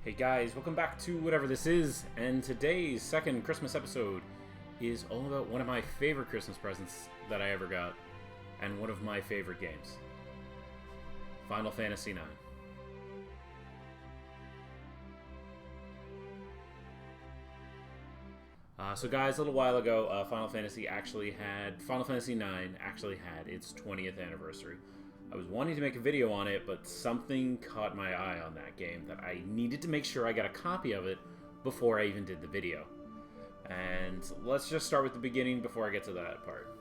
Hey guys, welcome back to whatever this is, and today's second Christmas episode is all about one of my favorite Christmas presents that I ever got, and one of my favorite games. Final Fantasy IX. So guys, a little while ago, Final Fantasy IX actually had its 20th anniversary. I was wanting to make a video on it, but something caught my eye on that game that I needed to make sure I got a copy of it before I even did the video. And let's just start with the beginning before I get to that part.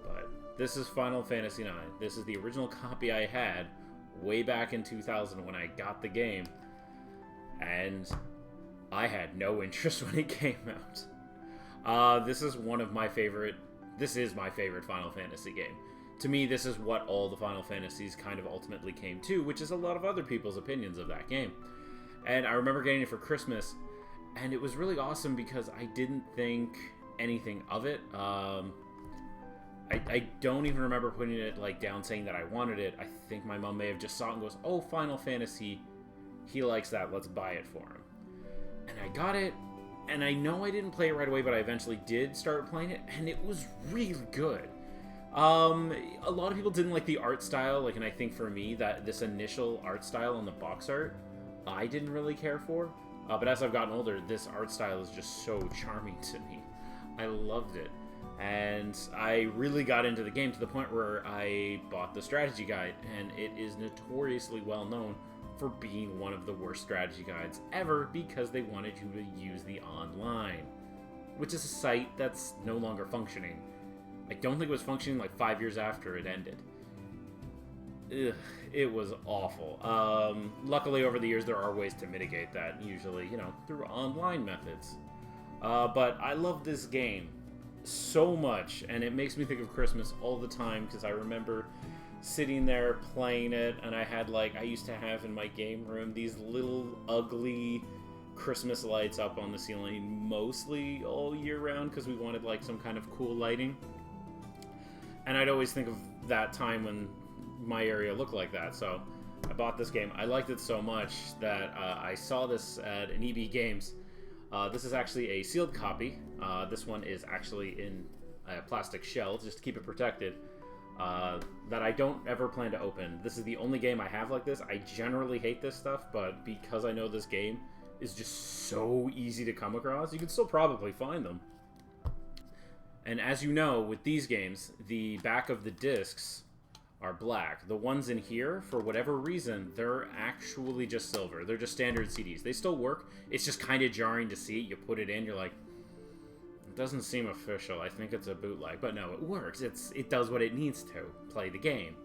But this is Final Fantasy IX. This is the original copy I had way back in 2000 when I got the game. And I had no interest when it came out. This is my favorite Final Fantasy game. To me, this is what all the Final Fantasies kind of ultimately came to, which is a lot of other people's opinions of that game. And I remember getting it for Christmas, and it was really awesome because I didn't think anything of it. I don't even remember putting it down saying that I wanted it. I think my mom may have just saw it and goes, "Oh, Final Fantasy, he likes that, let's buy it for him." And I got it, and I know I didn't play it right away, but I eventually did start playing it, and it was really good. A lot of people didn't like the art style, and I think for me, that this initial art style on the box art, I didn't really care for. But as I've gotten older, this art style is just so charming to me. I loved it. And I really got into the game to the point where I bought the strategy guide, and it is notoriously well known for being one of the worst strategy guides ever because they wanted you to use the online, which is a site that's no longer functioning. I don't think it was functioning 5 years after it ended. Ugh, it was awful. Luckily, over the years, there are ways to mitigate that, usually, through online methods. But I love this game so much, and it makes me think of Christmas all the time, because I remember sitting there playing it, and I used to have in my game room these little ugly Christmas lights up on the ceiling mostly all year round, because we wanted some kind of cool lighting. And I'd always think of that time when my area looked like that, so I bought this game. I liked it so much that I saw this at an EB Games. This is actually a sealed copy. This one is actually in a plastic shell, just to keep it protected, that I don't ever plan to open. This is the only game I have like this. I generally hate this stuff, but because I know this game is just so easy to come across, you can still probably find them. And as you know, with these games, the back of the discs are black. The ones in here, for whatever reason, they're actually just silver. They're just standard CDs. They still work. It's just kind of jarring to see. You put it in, you're like, it doesn't seem official. I think it's a bootleg. But no, it works. It does what it needs to play the game.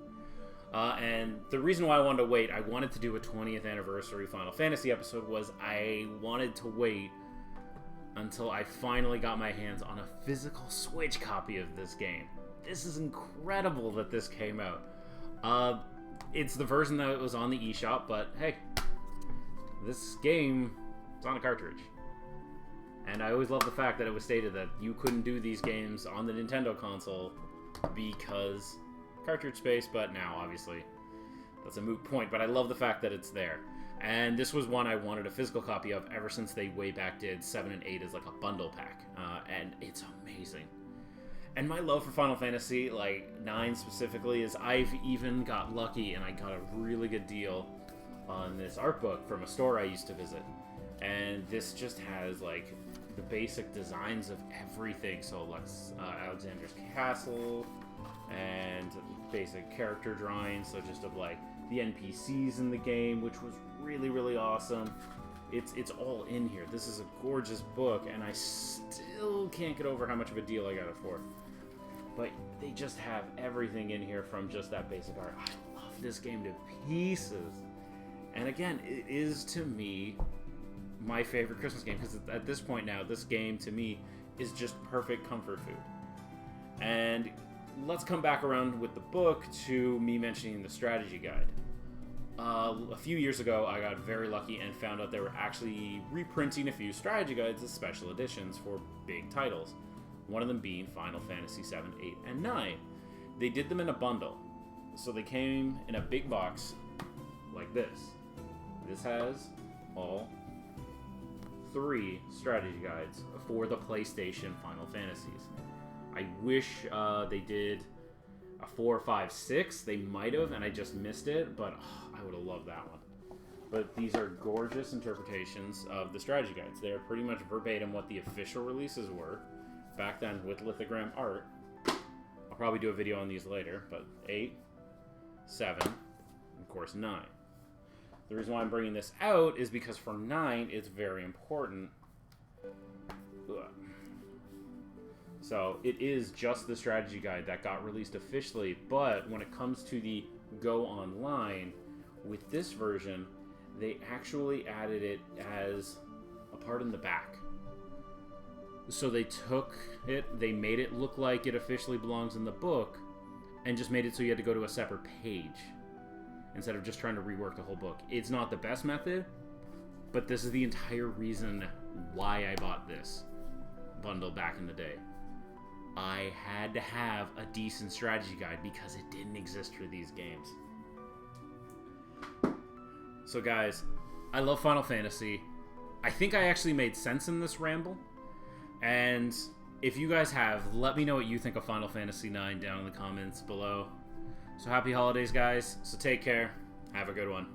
And the reason why I wanted to wait, I wanted to do a 20th anniversary Final Fantasy episode, was I wanted to wait until I finally got my hands on a physical Switch copy of this game. This is incredible that this came out. It's the version that was on the eShop, but hey, this game is on a cartridge. And I always love the fact that it was stated that you couldn't do these games on the Nintendo console because cartridge space, but now, obviously, that's a moot point, but I love the fact that it's there. And this was one I wanted a physical copy of ever since they way back did 7 and 8 as a bundle pack. And it's amazing. And my love for Final Fantasy, 9 specifically, is I've even got lucky and I got a really good deal on this art book from a store I used to visit. And this just has, the basic designs of everything. So, Alexander's Castle, and basic character drawings, so just of, the NPCs in the game, which was really, really awesome. It's all in here. This is a gorgeous book, and I still can't get over how much of a deal I got it for. But they just have everything in here from just that basic art. I love this game to pieces. And again, it is, to me, my favorite Christmas game, because at this point now, this game, to me, is just perfect comfort food. And let's come back around with the book to me mentioning the strategy guide. A few years ago, I got very lucky and found out they were actually reprinting a few strategy guides as special editions for big titles. One of them being Final Fantasy 7, 8, and 9. They did them in a bundle. So they came in a big box like this. This has all 3 strategy guides for the PlayStation Final Fantasies. I wish they did a 4, 5, 6. They might have, and I just missed it, but I would have loved that one. But these are gorgeous interpretations of the strategy guides. They are pretty much verbatim what the official releases were back then with lithogram art. I'll probably do a video on these later, but 8, 7, and of course 9. The reason why I'm bringing this out is because for 9, it's very important. So it is just the strategy guide that got released officially, but when it comes to the Go Online, with this version, they actually added it as a part in the back. So they took it, they made it look like it officially belongs in the book, and just made it so you had to go to a separate page instead of just trying to rework the whole book. It's not the best method, but this is the entire reason why I bought this bundle back in the day. I had to have a decent strategy guide because it didn't exist for these games. So guys, I love Final Fantasy. I think I actually made sense in this ramble. And if you guys have, let me know what you think of Final Fantasy IX down in the comments below. So happy holidays, guys. So take care. Have a good one.